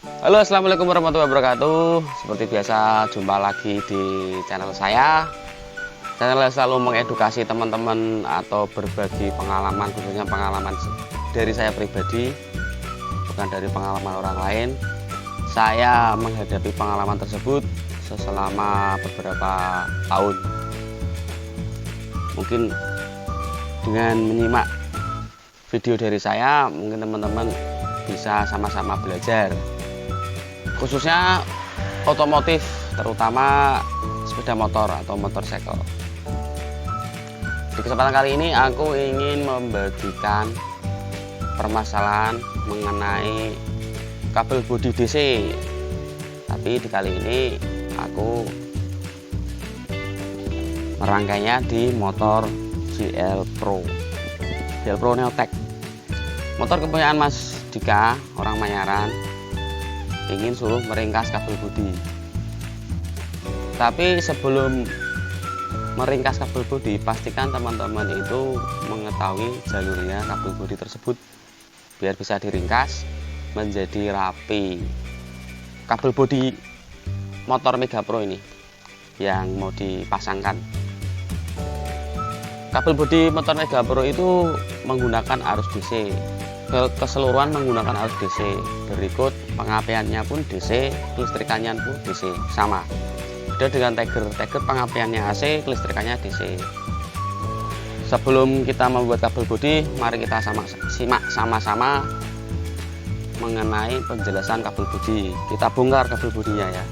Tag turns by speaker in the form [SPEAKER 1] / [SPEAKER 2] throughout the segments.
[SPEAKER 1] Halo, assalamualaikum warahmatullahi wabarakatuh. Seperti biasa, jumpa lagi di channel saya. Channel selalu mengedukasi teman-teman atau berbagi pengalaman, khususnya pengalaman dari saya pribadi, bukan dari pengalaman orang lain. Saya menghadapi pengalaman tersebut selama beberapa tahun. Mungkin dengan menyimak video dari saya, mungkin teman-teman bisa sama-sama belajar, khususnya otomotif, terutama sepeda motor atau motorcycle. Di kesempatan kali ini aku ingin membagikan permasalahan mengenai kabel bodi DC. Tapi di kali ini aku merangkainya di motor GL Pro Neotech, motor kepunyaan Mas Dika, orang Mayaran. Ingin suruh meringkas kabel bodi. Tapi sebelum meringkas kabel bodi, pastikan teman-teman itu mengetahui jalurnya kabel bodi tersebut biar bisa diringkas menjadi rapi. Kabel bodi motor Mega Pro ini yang mau dipasangkan. Kabel bodi motor Mega Pro itu menggunakan arus DC, keseluruhan menggunakan arus DC. Berikut pengapiannya pun DC, kelistrikannya pun DC, sama. Beda dengan Tiger pengapiannya AC, kelistrikannya DC. Sebelum kita membuat kabel bodi, mari kita simak sama-sama mengenai penjelasan kabel bodi. Kita bongkar kabel bodinya ya.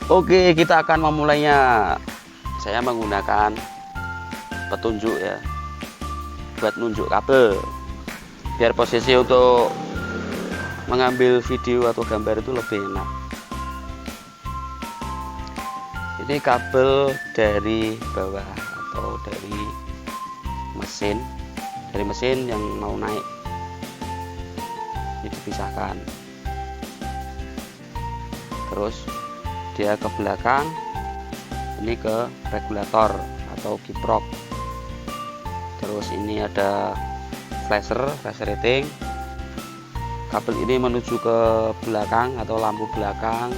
[SPEAKER 1] Oke, kita akan memulainya. Saya menggunakan petunjuk ya, buat nunjuk kabel, biar posisi untuk mengambil video atau gambar itu lebih enak. Ini kabel dari bawah atau dari mesin yang mau naik, ini dipisahkan. Terus dia ke belakang, ini ke regulator atau kiprok. Terus ini ada flasher rating. Kabel ini menuju ke belakang atau lampu belakang,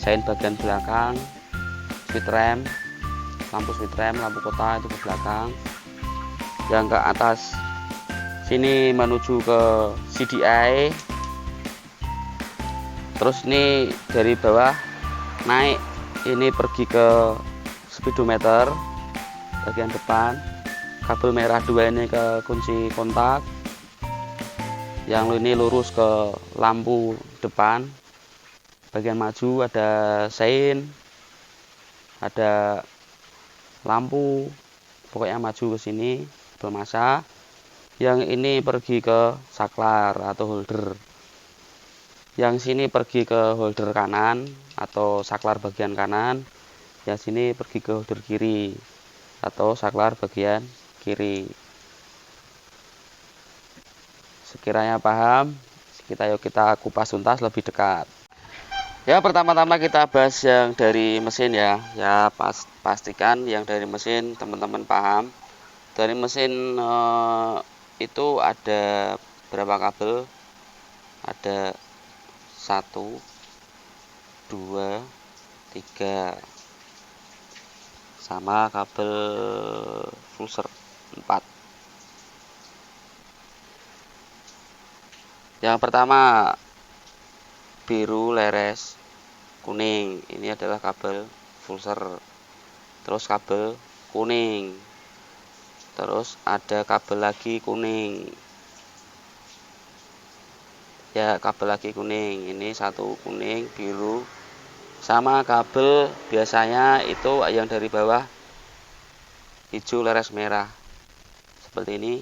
[SPEAKER 1] sein bagian belakang, speed ramp, lampu kota itu ke belakang. Yang ke atas sini menuju ke CDI. Terus ini dari bawah naik, ini pergi ke speedometer bagian depan. Kabel merah 2 ini ke kunci kontak, yang ini lurus ke lampu depan bagian maju. Ada sein, ada lampu, pokoknya maju ke sini kabel massa. Yang ini pergi ke saklar atau holder, yang sini pergi ke holder kanan atau saklar bagian kanan, yang sini pergi ke holder kiri atau saklar bagian kiri. Sekiranya paham, yuk kita kupas tuntas lebih dekat. Ya, pertama-tama kita bahas yang dari mesin ya. Pastikan yang dari mesin teman-teman paham. Dari mesin itu ada berapa kabel? Ada 1, 2, 3, sama kabel flusher 4. Yang pertama biru leres kuning, ini adalah kabel flusher. Terus kabel kuning, terus ada kabel lagi kuning. Ya, kabel lagi kuning. Ini satu kuning, biru. Sama kabel biasanya itu yang dari bawah hijau leres merah. Seperti ini.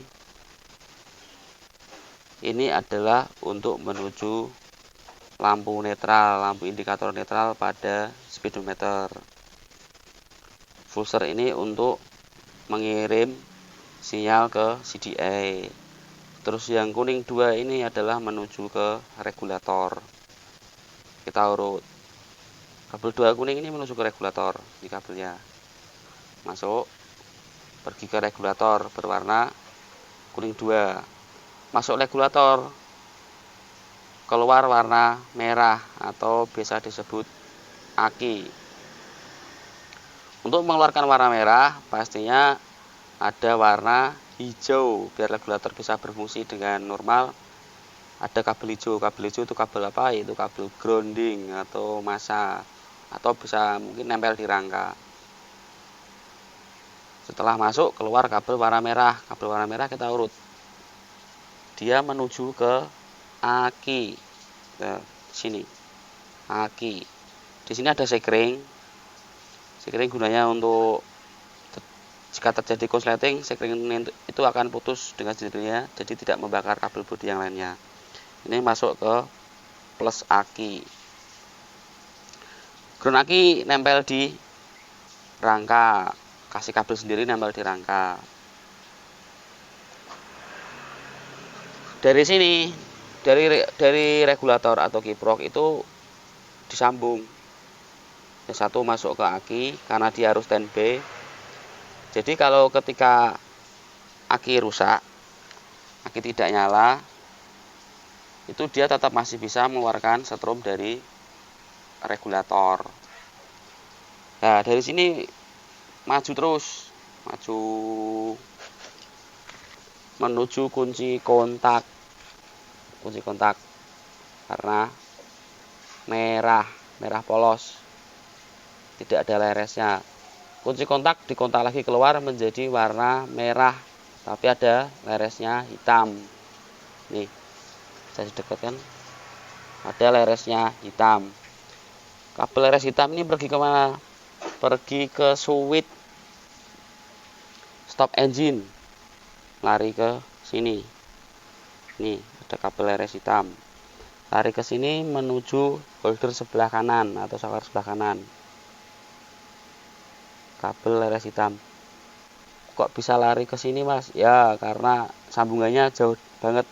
[SPEAKER 1] Ini adalah untuk menuju lampu netral, lampu indikator netral pada speedometer. Pulser ini untuk mengirim sinyal ke CDI. Terus yang kuning 2 ini adalah menuju ke regulator. Kita urut. Kabel 2 kuning ini menuju ke regulator. Di kabelnya masuk, pergi ke regulator berwarna kuning 2. Masuk regulator, keluar warna merah atau biasa disebut aki. Untuk mengeluarkan warna merah pastinya ada warna hijau biar regulator bisa berfungsi dengan normal. Ada kabel hijau. Kabel hijau itu kabel apa? Itu kabel grounding atau massa, atau bisa mungkin nempel di rangka. Setelah masuk, keluar kabel warna merah. Kabel warna merah kita urut. Dia menuju ke aki. Ke sini. Aki. Di sini ada sekring. Sekring gunanya untuk jika terjadi konsleting, sekring itu akan putus dengan sendirinya, jadi tidak membakar kabel bodi yang lainnya. Ini masuk ke plus aki. Ground aki nempel di rangka, kasih kabel sendiri nempel di rangka. Dari sini, dari regulator atau kiprok itu disambung. Yang satu masuk ke aki karena dia harus standby. Jadi kalau ketika aki rusak, aki tidak nyala, itu dia tetap masih bisa mengeluarkan setrum dari regulator. Nah, dari sini maju terus, maju menuju kunci kontak. Kunci kontak karena merah polos. Tidak ada leresnya. Kunci kontak dikontak lagi keluar menjadi warna merah, tapi ada leresnya hitam. Nih, saya dekatkan. Ada leresnya hitam. Kabel leres hitam ini pergi ke mana? Pergi ke switch stop engine. Lari ke sini. Nih, ada kabel leres hitam. Lari ke sini menuju holder sebelah kanan atau saklar sebelah kanan. Kabel leres hitam. Kok bisa lari ke sini, Mas? Ya, karena sambungannya jauh banget.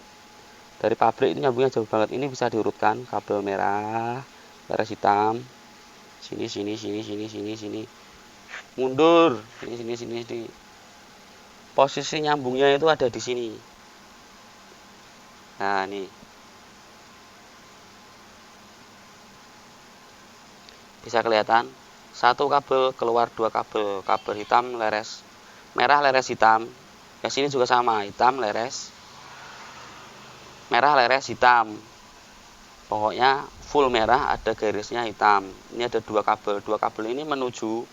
[SPEAKER 1] Dari pabrik itu nyambungnya jauh banget. Ini bisa diurutkan kabel merah, leres hitam. Sini. Mundur. Sini. Posisi nyambungnya itu ada di sini. Nah, nih. Bisa kelihatan? Satu kabel keluar dua kabel. Kabel hitam leres merah, leres hitam. Ya, sini juga sama, hitam leres merah, leres hitam. Pokoknya full merah, ada garisnya hitam. Ini ada dua kabel. Dua kabel ini menuju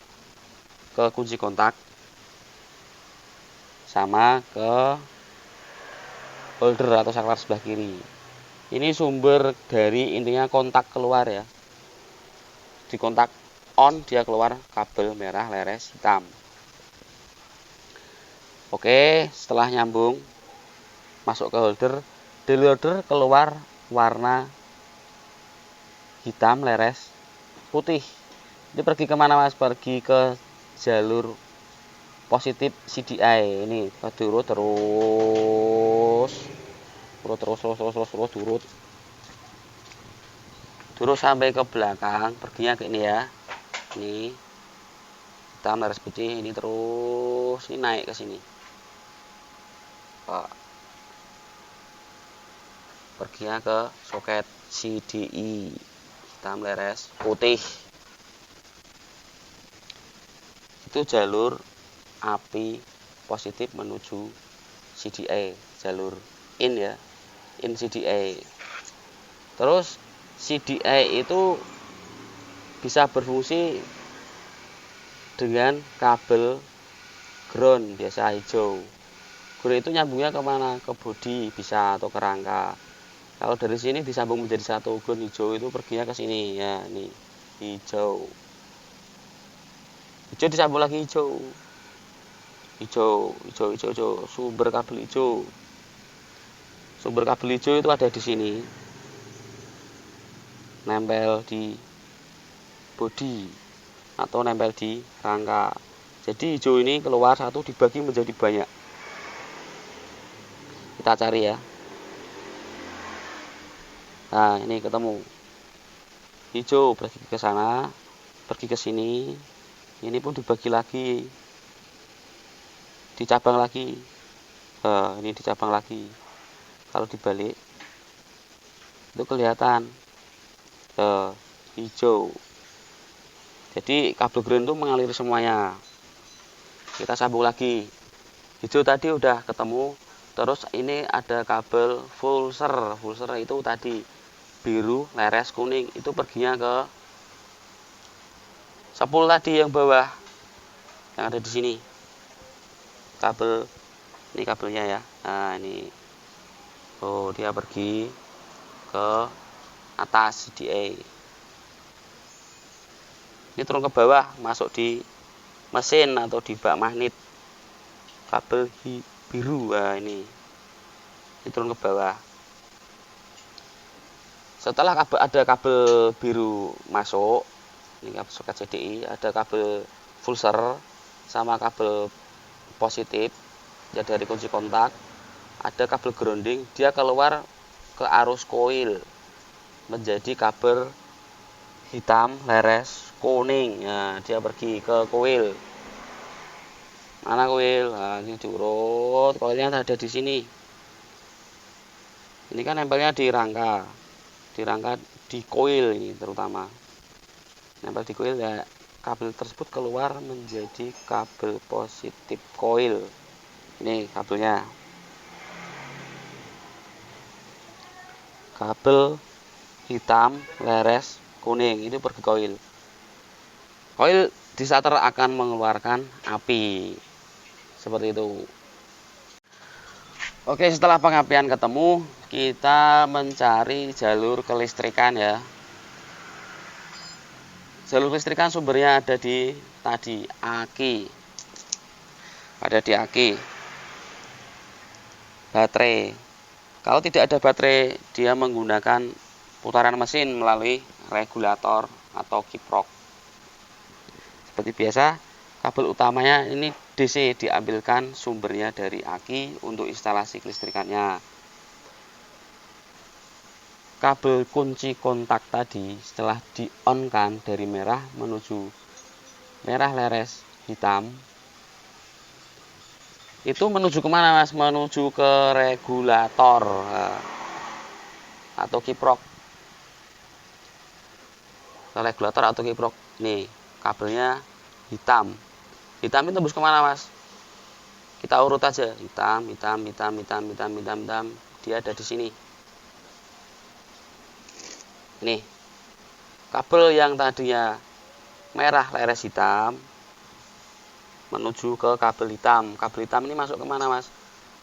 [SPEAKER 1] ke kunci kontak sama ke holder atau saklar sebelah kiri. Ini sumber dari intinya kontak keluar ya. Di kontak on dia keluar kabel merah leres hitam. Oke, setelah nyambung masuk ke holder, dari holder keluar warna hitam leres putih. Ini pergi kemana, Mas? Pergi ke jalur positif CDI. Ini turut terus sampai ke belakang, perginya ke ini ya. Ini hitam leres putih, ini terus ini naik ke sini. Perginya ke soket CDI hitam leres putih. Itu jalur api positif menuju CDI, jalur in ya, in CDI. Terus CDI itu bisa berfungsi dengan kabel ground biasa hijau. Ground itu nyambungnya kemana? Ke bodi bisa atau ke rangka. Kalau dari sini disambung menjadi satu, ground hijau itu perginya ke sini ya, ini hijau. Hijau disambung lagi hijau. Hijau, sumber kabel hijau. Sumber kabel hijau itu ada di sini. Nempel di bodi atau nempel di rangka. Jadi hijau ini keluar satu dibagi menjadi banyak. Kita cari ya. Nah, ini ketemu. Hijau pergi ke sana, pergi ke sini. Ini pun dibagi lagi. Dicabang lagi. Ini dicabang lagi. Kalau dibalik itu kelihatan hijau. Jadi kabel ground itu mengalir semuanya. Kita sambung lagi. Hijau tadi udah ketemu. Terus ini ada kabel pulser. Pulser itu tadi biru, leres, kuning, itu perginya ke sepul tadi yang bawah yang ada di sini. Kabel ini kabelnya ya. Nah, ini. Oh, dia pergi ke atas CDA. Ini turun ke bawah, masuk di mesin atau di bak magnet. Kabel biru. Nah, ini turun ke bawah. Setelah ada kabel biru masuk, ini kabel soket CDI, ada kabel pulser sama kabel positif ya dari kunci kontak, ada kabel grounding, dia keluar ke arus koil menjadi kabel hitam, leres, kuning. Nah, dia pergi ke koil. Mana koil? Nah, ini diurut, koilnya ada di sini. Ini kan nempelnya di rangka. Di koil ini terutama nempel di koil ya, kabel tersebut keluar menjadi kabel positif koil. Ini kabelnya, kabel hitam, leres, kuning, itu pergi koil. Koil di starter akan mengeluarkan api seperti itu. Oke, setelah pengapian ketemu, kita mencari jalur kelistrikan ya. Jalur kelistrikan sumbernya ada di tadi aki. Ada di aki. Baterai. Kalau tidak ada baterai, dia menggunakan putaran mesin melalui regulator atau kiprok. Seperti biasa, kabel utamanya ini DC, diambilkan sumbernya dari aki untuk instalasi kelistrikannya. Kabel kunci kontak tadi setelah di-on-kan dari merah menuju merah, leres, hitam, itu menuju kemana mas? Menuju ke regulator atau kiprok. Ke regulator atau kiprok. Nih, kabelnya hitam. Hitam itu tembus kemana mas? Kita urut aja, hitam. Dia ada di sini. Nih, kabel yang tadinya merah, leres, hitam menuju ke kabel hitam. Kabel hitam ini masuk kemana mas?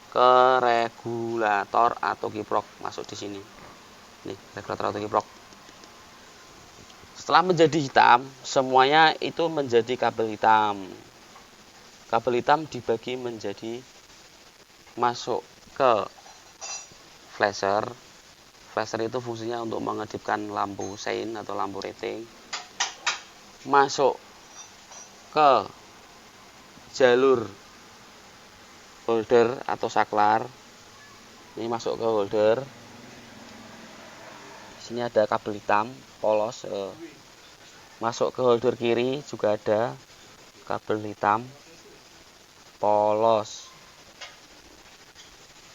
[SPEAKER 1] Ke regulator atau kiprok, masuk di sini. Nih, regulator atau kiprok. Setelah menjadi hitam, semuanya itu menjadi kabel hitam. Kabel hitam dibagi menjadi masuk ke flasher. Flasher itu fungsinya untuk mengedipkan lampu sein atau lampu rating. Masuk ke jalur holder atau saklar. Ini masuk ke holder. Di sini ada kabel hitam polos. Masuk ke holder kiri juga ada kabel hitam polos.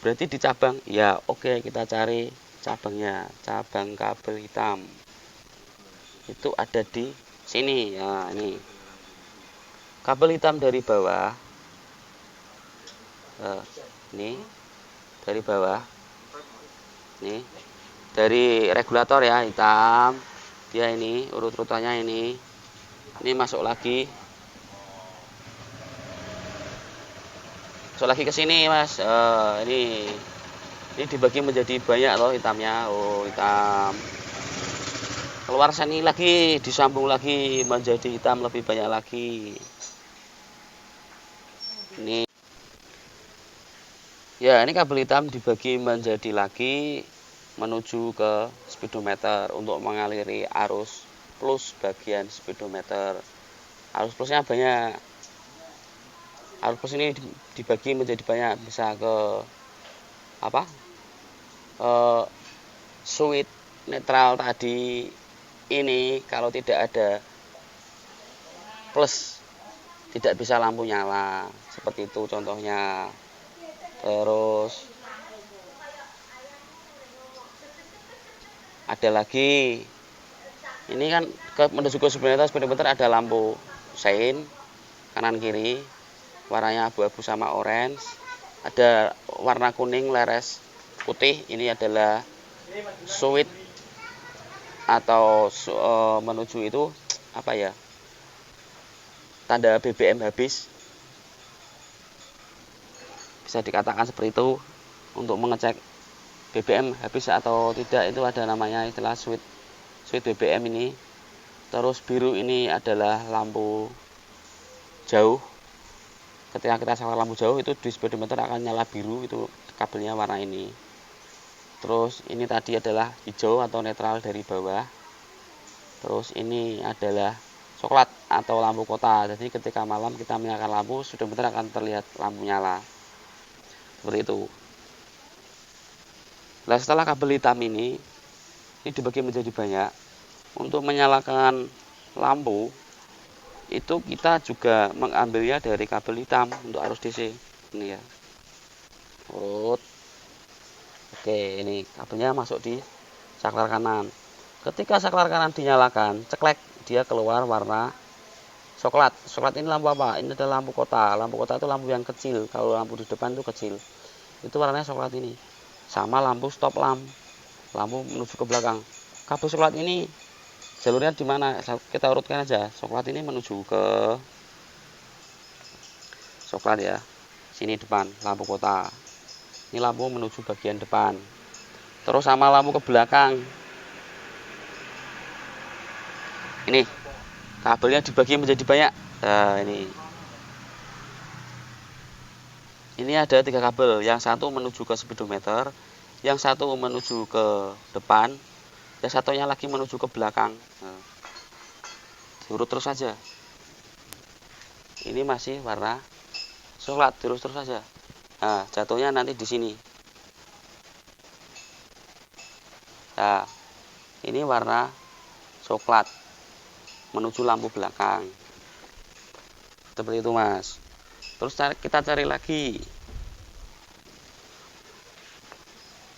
[SPEAKER 1] Berarti di cabang ya, oke, kita cari cabangnya. Cabang kabel hitam itu ada di sini ya. Ini kabel hitam dari bawah, ini dari bawah, ini dari regulator ya, hitam. Dia ini urut-urutannya ini masuk lagi ke sini mas. Ini Ini dibagi menjadi banyak loh hitamnya. Oh, hitam. Keluar sini lagi, disambung lagi menjadi hitam lebih banyak lagi. Ini ya, ini kabel hitam dibagi menjadi lagi menuju ke speedometer untuk mengaliri arus plus bagian speedometer. Arus plusnya banyak. Arus plus ini dibagi menjadi banyak, bisa ke apa? Switch netral tadi ini kalau tidak ada plus tidak bisa lampu nyala, seperti itu contohnya. Terus ada lagi, ini kan menuju ke speedometer ada lampu sein kanan kiri, warnanya abu-abu sama orange. Ada warna kuning leres putih, ini adalah switch atau menuju itu apa ya, tanda BBM habis, bisa dikatakan seperti itu. Untuk mengecek BBM habis atau tidak itu ada namanya istilah switch BBM ini. Terus biru ini adalah lampu jauh. Ketika kita saklar lampu jauh itu di speedometer akan nyala biru, itu kabelnya warna ini. Terus ini tadi adalah hijau atau netral dari bawah. Terus ini adalah coklat atau lampu kota. Jadi ketika malam kita menyalakan lampu, speedometer akan terlihat lampu nyala. Seperti itu. Nah, setelah kabel hitam ini dibagi menjadi banyak. Untuk menyalakan lampu itu kita juga mengambilnya dari kabel hitam untuk arus DC. Ini ya. Oke, ini kabelnya masuk di saklar kanan. Ketika saklar kanan dinyalakan, ceklek, dia keluar warna coklat. Coklat ini lampu apa? Ini adalah lampu kota. Lampu kota itu lampu yang kecil. Kalau lampu di depan itu kecil. Itu warnanya coklat ini. Sama lampu stop lamp. Lampu menuju ke belakang. Kabel coklat ini jalurnya di mana? Kita urutkan aja. Coklat ini menuju ke coklat ya. Sini depan, lampu kota. Ini lampu menuju bagian depan. Terus sama lampu ke belakang. Ini kabelnya dibagi menjadi banyak. Nah, ini ada 3 kabel. Yang satu menuju ke speedometer, yang satu menuju ke depan, yang satunya lagi menuju ke belakang. Nah, diurut terus saja. Ini masih warna coklat, terus saja. Nah, jatuhnya nanti di sini. Nah, ini warna coklat menuju lampu belakang. Seperti itu, Mas. Terus kita cari lagi.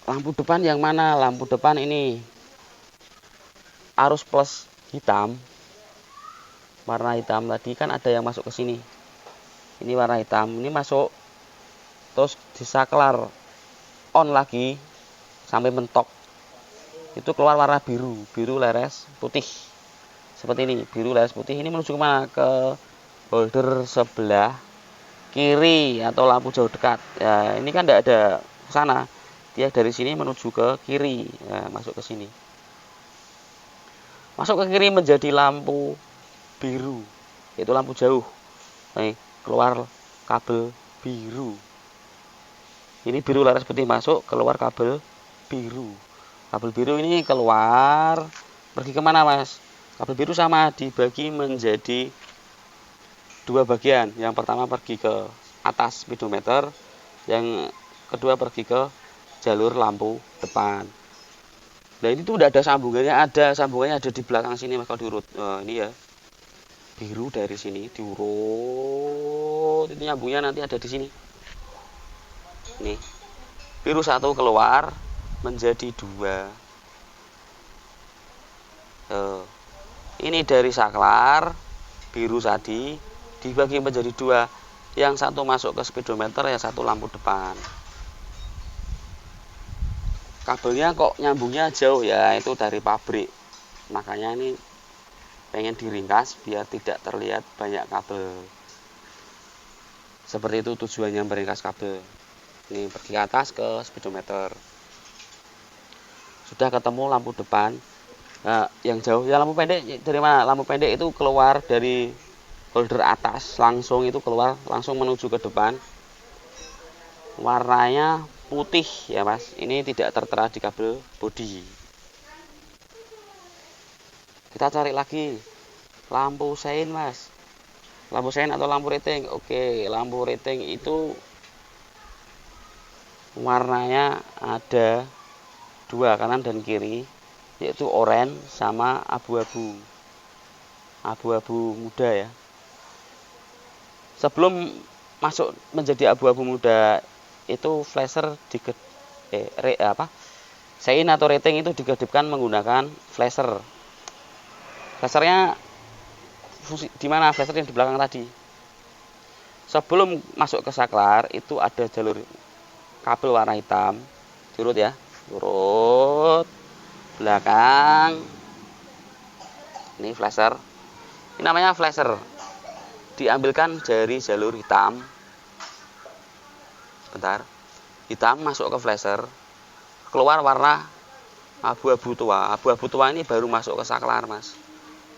[SPEAKER 1] Lampu depan yang mana? Lampu depan ini arus plus hitam. Warna hitam tadi kan ada yang masuk ke sini. Ini warna hitam, ini masuk. Terus disaklar on lagi sampai mentok. Itu keluar warna biru, biru leres putih. Seperti ini, biru leres putih. Ini menuju kemana? Ke holder sebelah kiri atau lampu jauh dekat. Ya, ini kan tidak ada ke sana. Dia dari sini menuju ke kiri. Ya, masuk ke sini. Masuk ke kiri menjadi lampu biru, yaitu lampu jauh. Nih, keluar kabel biru. Ini biru laras putih masuk, keluar kabel biru. Kabel biru ini keluar, pergi kemana, Mas? Kabel biru sama dibagi menjadi 2 bagian. Yang pertama pergi ke atas speedometer, yang kedua pergi ke jalur lampu depan. Nah, ini tuh udah ada sambungannya, ada di belakang sini, Mas, kalau diurut. Nah, ini ya. Biru dari sini diurut, itu nyambungnya nanti ada di sini. Nih. Biru satu keluar menjadi 2. Ini dari saklar biru tadi dibagi menjadi 2. Yang satu masuk ke speedometer, yang satu lampu depan. Kabelnya kok nyambungnya jauh ya, itu dari pabrik. Makanya ini pengen diringkas biar tidak terlihat banyak kabel. Seperti itu tujuannya meringkas kabel. Ini pergi ke atas ke speedometer. Sudah ketemu lampu depan. Nah, yang jauh ya lampu pendek dari mana? Lampu pendek itu keluar dari holder atas, langsung itu keluar, langsung menuju ke depan. Warnanya putih ya Mas. Ini tidak tertera di kabel bodi. Kita cari lagi lampu sein Mas. Lampu sein atau lampu rating. Oke, lampu rating itu warnanya ada dua, kanan dan kiri, yaitu oranye sama abu-abu. Abu-abu muda ya. Sebelum masuk menjadi abu-abu muda itu flasher sein atau rating itu dikedipkan menggunakan flasher. Flashernya di mana? Flasher yang di belakang tadi. Sebelum masuk ke saklar itu ada jalur kabel warna hitam, turut ya, turut belakang. Ini flasher, ini namanya flasher. Diambilkan dari jalur hitam, bentar, hitam masuk ke flasher, keluar warna abu-abu tua. Abu-abu tua ini baru masuk ke saklar Mas.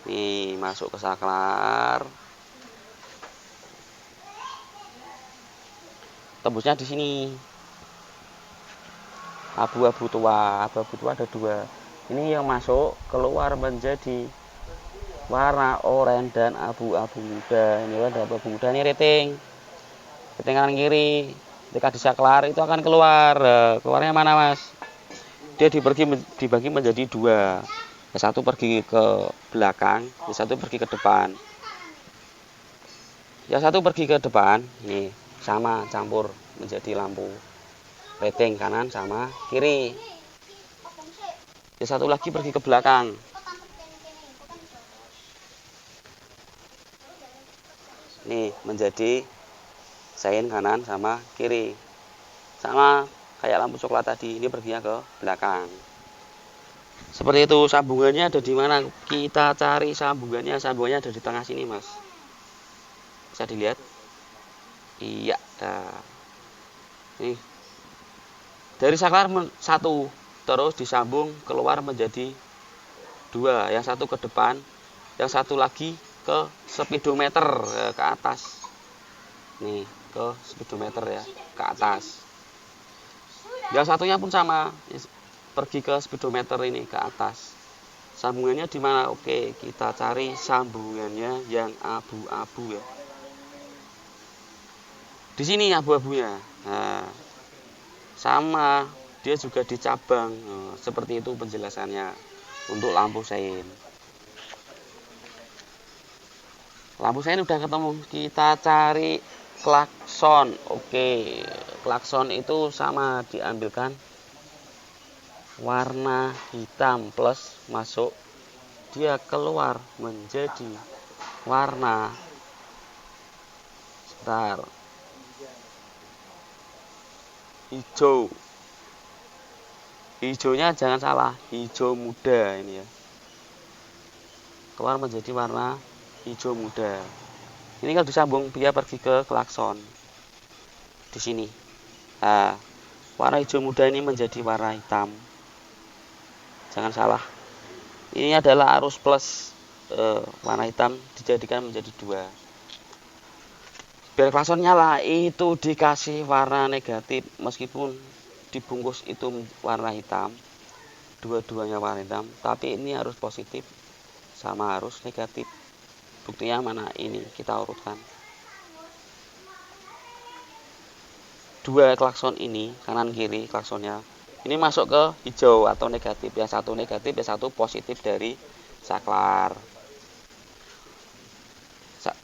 [SPEAKER 1] Nih masuk ke saklar, tembusnya di sini. Abu-abu tua ada dua. Ini yang masuk keluar menjadi warna oranye dan abu-abu muda. Ini warna abu-abu muda, ini rating. Rating kanan kiri. Ketika disaklar itu akan keluar. Keluarnya mana Mas? Dia dibagi menjadi dua. Yang satu pergi ke belakang, yang satu pergi ke depan. Yang satu pergi ke depan, ini sama campur menjadi lampu rating kanan sama kiri. Yang satu lagi pergi ke belakang. Nih menjadi sein kanan sama kiri. Sama kayak lampu coklat tadi, ini perginya ke belakang. Seperti itu. Sambungannya ada di mana? Kita cari sambungannya. Sambungannya ada di tengah sini Mas. Bisa dilihat? Iya. Nah. Nih. Dari saklar satu, terus disambung keluar menjadi dua. Yang satu ke depan, yang satu lagi ke speedometer ke atas. Nih ke speedometer ya, ke atas. Yang satunya pun sama, pergi ke speedometer ini ke atas. Sambungannya di mana? Oke, kita cari sambungannya yang abu-abu ya. Di sini abu-abunya. Nah, sama dia juga dicabang. Seperti itu penjelasannya untuk lampu sein. Lampu sein udah ketemu, kita cari klakson. Oke, klakson itu sama, diambilkan warna hitam plus masuk, dia keluar menjadi warna hijau. Hijaunya jangan salah, hijau muda ini ya. Keluar menjadi warna hijau muda. Ini kalau disambung dia pergi ke klakson. Di sini. Nah, warna hijau muda ini menjadi warna hitam. Jangan salah. Ini adalah arus plus, warna hitam dijadikan menjadi dua. Biar klakson nyala itu dikasih warna negatif, meskipun dibungkus itu warna hitam, dua-duanya warna hitam, tapi ini harus positif sama harus negatif. Buktinya mana? Ini kita urutkan. Dua klakson ini kanan kiri klaksonnya ini masuk ke hijau atau negatif. Yang satu negatif, yang satu positif dari saklar.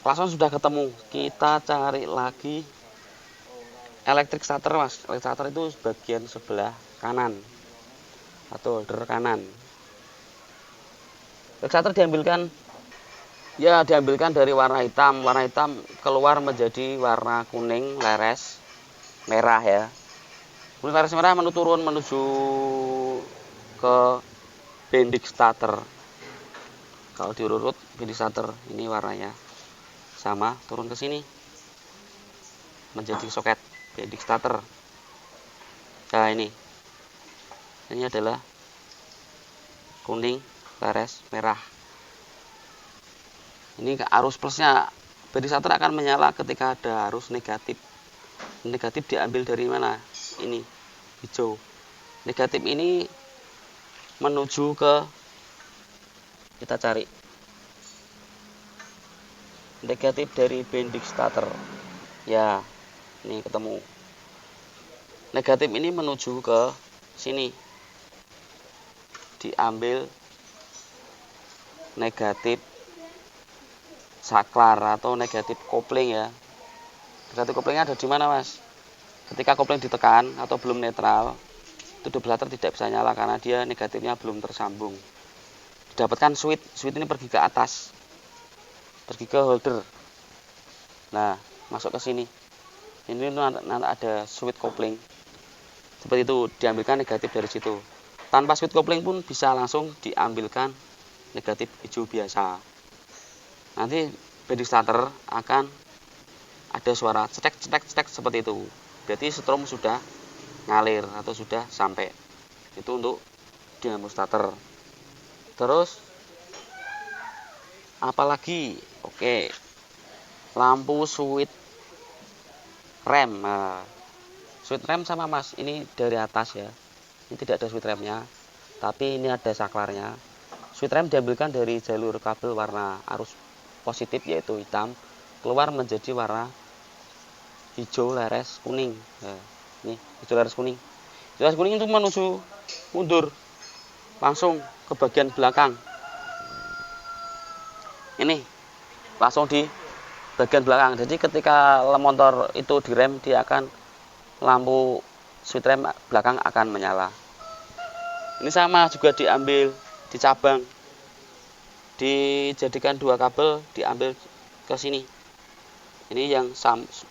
[SPEAKER 1] Klakson sudah ketemu, kita cari lagi electric starter Mas. Electric starter itu bagian sebelah kanan atau holder kanan. Electric starter diambilkan dari warna hitam. Warna hitam keluar menjadi warna kuning leres merah ya. Kuning leres merah turun menuju ke bending starter. Kalau diurut bending starter ini warnanya sama, turun ke sini menjadi soket bending starter. Nah ini adalah kuning, leres, merah. Ini arus plusnya, body starter akan menyala ketika ada arus negatif. Negatif diambil dari mana? Ini hijau. Negatif ini menuju ke, kita cari negatif dari bending starter. Ya, ini ketemu. Negatif ini menuju ke sini. Diambil negatif saklar atau negatif kopling ya. Negatif koplingnya ada di mana, Mas? Ketika kopling ditekan atau belum netral, itu double starter tidak bisa nyala karena dia negatifnya belum tersambung. Didapatkan switch ini pergi ke atas, pergi ke holder. Nah, masuk ke sini. Ini ada switch kopling. Seperti itu, diambilkan negatif dari situ. Tanpa switch kopling pun bisa langsung diambilkan negatif hijau biasa. Nanti bending starter akan ada suara cetek seperti itu. Berarti strom sudah ngalir atau sudah sampai. Itu untuk dinamo starter. Terus apalagi? Oke, lampu switch rem. Nah, switch rem sama, Mas, ini dari atas ya. Ini tidak ada switch remnya, tapi ini ada saklarnya. Switch rem diambilkan dari jalur kabel warna arus positif yaitu hitam, keluar menjadi warna hijau leres kuning. Nah, ini hijau leres kuning. Hijau leres kuning itu menuju mundur langsung ke bagian belakang. Ini langsung di bagian belakang. Jadi ketika motor itu direm, dia akan lampu switch rem belakang akan menyala. Ini sama juga diambil, dicabang, dijadikan dua kabel, diambil ke sini. Ini yang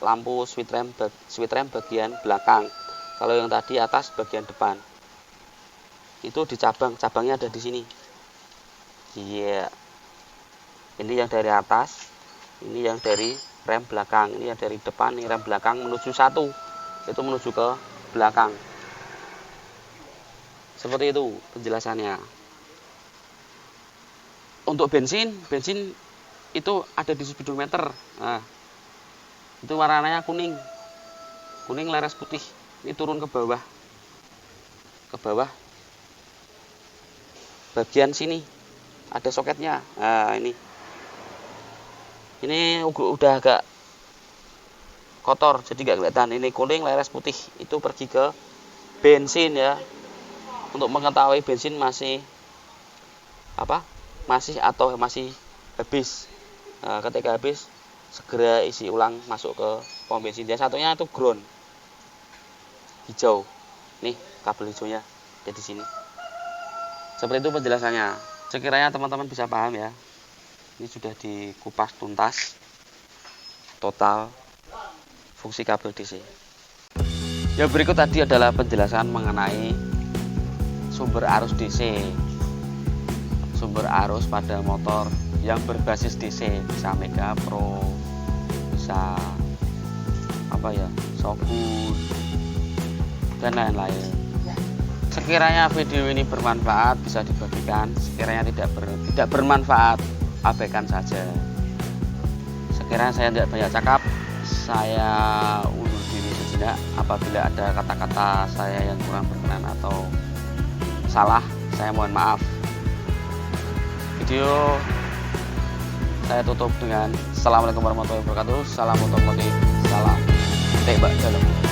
[SPEAKER 1] lampu switch rem bagian belakang. Kalau yang tadi atas bagian depan. Itu dicabang, cabangnya ada di sini. Iya. Ini yang dari atas, ini yang dari rem belakang, ini yang dari depan, ini rem belakang menuju satu. Itu menuju ke belakang. Seperti itu penjelasannya. Untuk bensin itu ada di speedometer. Nah, itu warnanya kuning leres putih. Ini turun ke bawah, bagian sini ada soketnya. Nah, ini udah agak kotor jadi nggak kelihatan. Ini kuning leres putih, itu pergi ke bensin ya, untuk mengetahui bensin masih habis. Nah, ketika habis segera isi ulang, masuk ke pom bensin. Yang satunya itu ground hijau. Nih kabel hijaunya ada di sini. Seperti itu penjelasannya. Sekiranya teman-teman bisa paham ya. Ini sudah dikupas tuntas total fungsi kabel DC. Yang berikut tadi adalah penjelasan mengenai sumber arus DC. Sumber arus pada motor yang berbasis DC, bisa Mega Pro, bisa Shogun, dan lain-lain. Sekiranya video ini bermanfaat bisa dibagikan, sekiranya tidak bermanfaat abaikan saja. Sekiranya saya tidak banyak cakap, saya undur diri sejenak. Apabila ada kata-kata saya yang kurang berkenan atau salah, saya mohon maaf. Video saya tutup dengan Assalamualaikum warahmatullahi wabarakatuh. Salam otomotif, salam tembak dalam.